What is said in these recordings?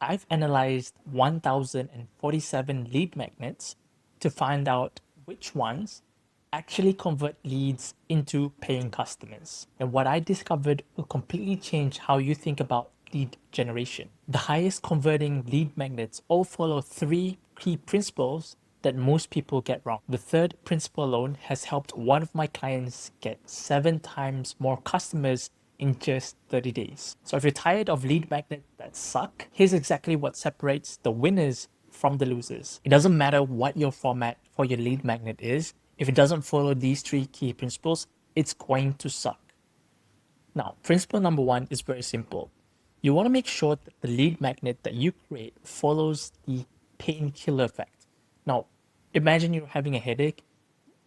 I've analyzed 1,047 lead magnets to find out which ones actually convert leads into paying customers. And what I discovered will completely change how you think about lead generation. The highest converting lead magnets all follow three key principles that most people get wrong. The third principle alone has helped one of my clients get 7 times more customers in just 30 days. So if you're tired of lead magnets that suck, here's exactly what separates the winners from the losers. It doesn't matter what your format for your lead magnet is, if it doesn't follow these three key principles, it's going to suck. Now, principle number one is very simple. You want to make sure that the lead magnet that you create follows the painkiller effect. Now, imagine you're having a headache.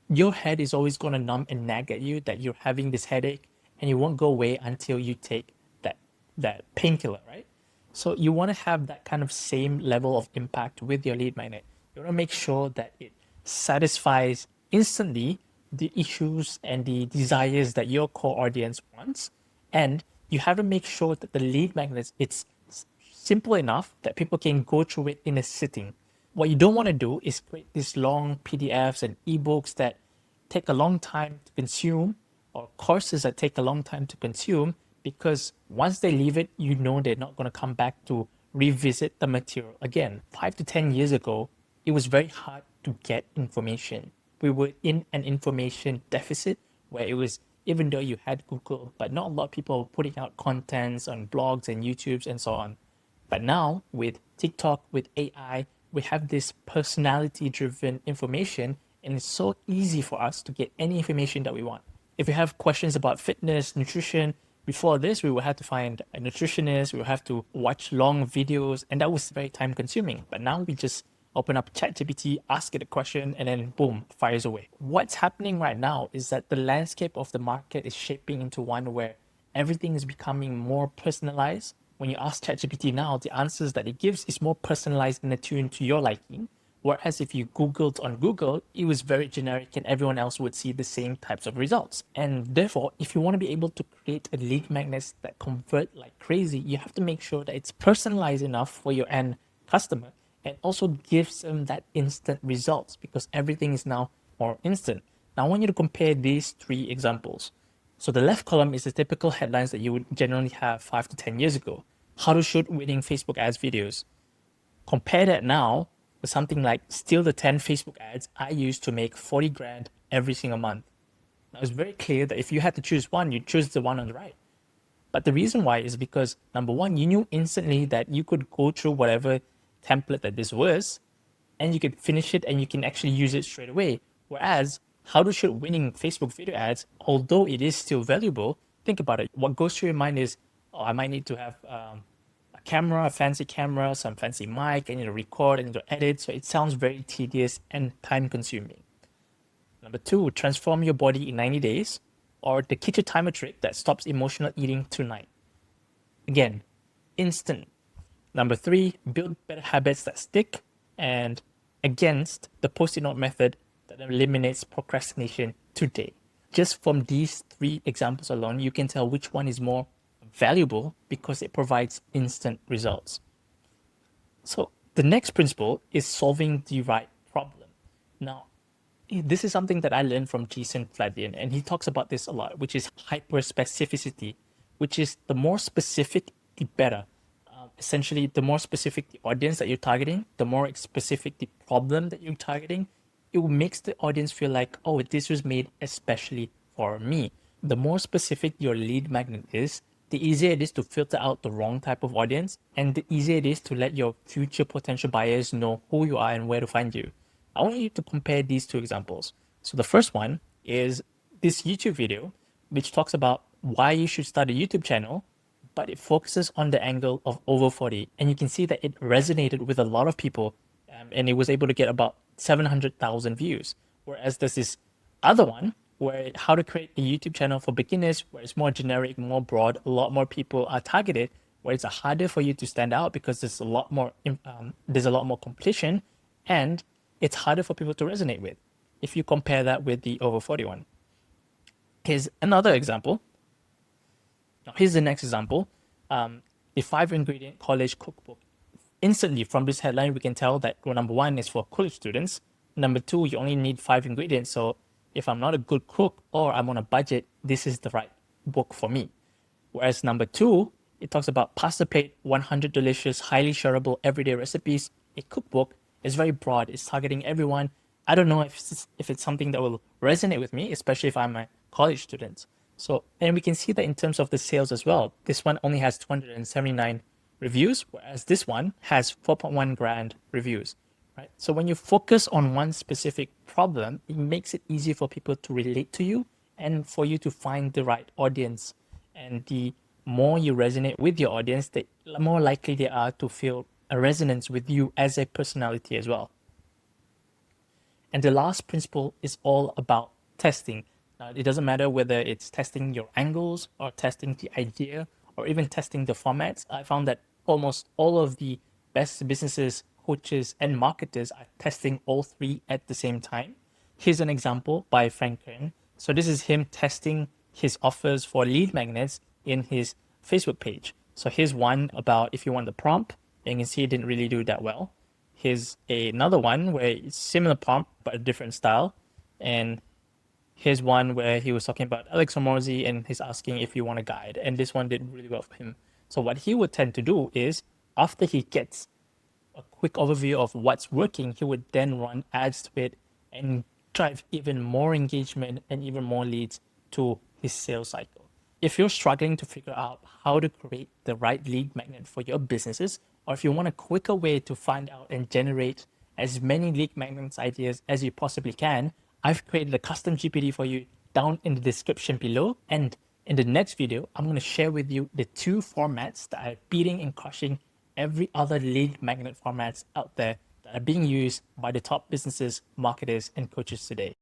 Your head is always going to numb and nag at you that you're having this headache, and you won't go away until you take that painkiller, right? So you want to have that kind of same level of impact with your lead magnet. You want to make sure that it satisfies instantly the issues and the desires that your core audience wants, and you have to make sure that the lead magnet it's simple enough that people can go through it in a sitting. What you don't want to do is create these long PDFs and ebooks that take a long time to consume, or courses that take a long time to consume, because once they leave it, you know they're not going to come back to revisit the material again. 5 to 10 years ago, it was very hard to get information. We were in an information deficit where it was, even though you had Google, but not a lot of people were putting out contents on blogs and YouTubes and so on. But now with TikTok, with AI, we have this personality driven information, and it's so easy for us to get any information that we want. If we have questions about fitness, nutrition, before this, we would have to find a nutritionist, we would have to watch long videos, and that was very time consuming. But now we just open up ChatGPT, ask it a question, and then boom, fires away. What's happening right now is that the landscape of the market is shaping into one where everything is becoming more personalized. When you ask ChatGPT now, the answers that it gives is more personalized and attuned to your liking. Whereas if you Googled on Google, it was very generic and everyone else would see the same types of results. And therefore, if you want to be able to create a lead magnet that convert like crazy, you have to make sure that it's personalized enough for your end customer and also gives them that instant results, because everything is now more instant. Now I want you to compare these three examples. So the left column is the typical headlines that you would generally have 5 to 10 years ago. How to shoot winning Facebook ads videos. Compare that now with something like steal the 10 Facebook ads I used to make 40 grand every single month. Now it's very clear that if you had to choose one, you choose the one on the right. But the reason why is because number one, you knew instantly that you could go through whatever template that this was, and you could finish it and you can actually use it straight away. Whereas how to shoot winning Facebook video ads, although it is still valuable, think about it. What goes through your mind is, oh, I might need to have a camera, a fancy camera, some fancy mic, I need to record, I need to edit. So it sounds very tedious and time consuming. Number two, transform your body in 90 days, or the kitchen timer trick that stops emotional eating tonight. Again, instant. Number three, build better habits that stick, and against the post-it note method that eliminates procrastination today. Just from these three examples alone, you can tell which one is more valuable because it provides instant results. So the next principle is solving the right problem. Now, this is something that I learned from Jason Fladian, and he talks about this a lot, which is hyperspecificity, which is the more specific, the better. Essentially, the more specific the audience that you're targeting, the more specific the problem that you're targeting, it makes the audience feel like, oh, this was made especially for me. The more specific your lead magnet is, the easier it is to filter out the wrong type of audience, and the easier it is to let your future potential buyers know who you are and where to find you. I want you to compare these two examples. So the first one is this YouTube video, which talks about why you should start a YouTube channel, but it focuses on the angle of over 40. And you can see that it resonated with a lot of people, and it was able to get about 700,000 views. Whereas there's this other one where how to create a YouTube channel for beginners, where it's more generic, more broad, a lot more people are targeted, where it's harder for you to stand out because there's a lot more competition, and it's harder for people to resonate with if you compare that with the over 41. Here's another example. Now, here's the next example. The 5 ingredient college cookbook. instantly from this headline, we can tell that, well, number one is for college students. Number two, you only need 5 ingredients. So if I'm not a good cook or I'm on a budget, this is the right book for me. Whereas number two, it talks about Pasta Plate, 100 delicious, highly shareable everyday recipes. A cookbook is very broad. It's targeting everyone. I don't know if it's something that will resonate with me, especially if I'm a college student. So, and we can see that in terms of the sales as well. This one only has 279 reviews, whereas this one has 4.1 grand reviews, right? So when you focus on one specific problem, it makes it easy for people to relate to you and for you to find the right audience. And the more you resonate with your audience, the more likely they are to feel a resonance with you as a personality as well. And the last principle is all about testing. It doesn't matter whether it's testing your angles or testing the idea or even testing the formats. I found that almost all of the best businesses, coaches, and marketers are testing all three at the same time. Here's an example by Frank Kern. So this is him testing his offers for lead magnets in his Facebook page. So here's one about if you want the prompt, and you can see it didn't really do that well. Here's another one where it's similar prompt but a different style. And here's one where he was talking about Alex Hormozi and he's asking if you want a guide. And this one did really well for him. So what he would tend to do is after he gets a quick overview of what's working, he would then run ads to it and drive even more engagement and even more leads to his sales cycle. If you're struggling to figure out how to create the right lead magnet for your businesses, or if you want a quicker way to find out and generate as many lead magnets ideas as you possibly can, I've created a custom GPT for you down in the description below. And in the next video, I'm going to share with you the 2 formats that are beating and crushing every other lead magnet formats out there that are being used by the top businesses, marketers, and coaches today.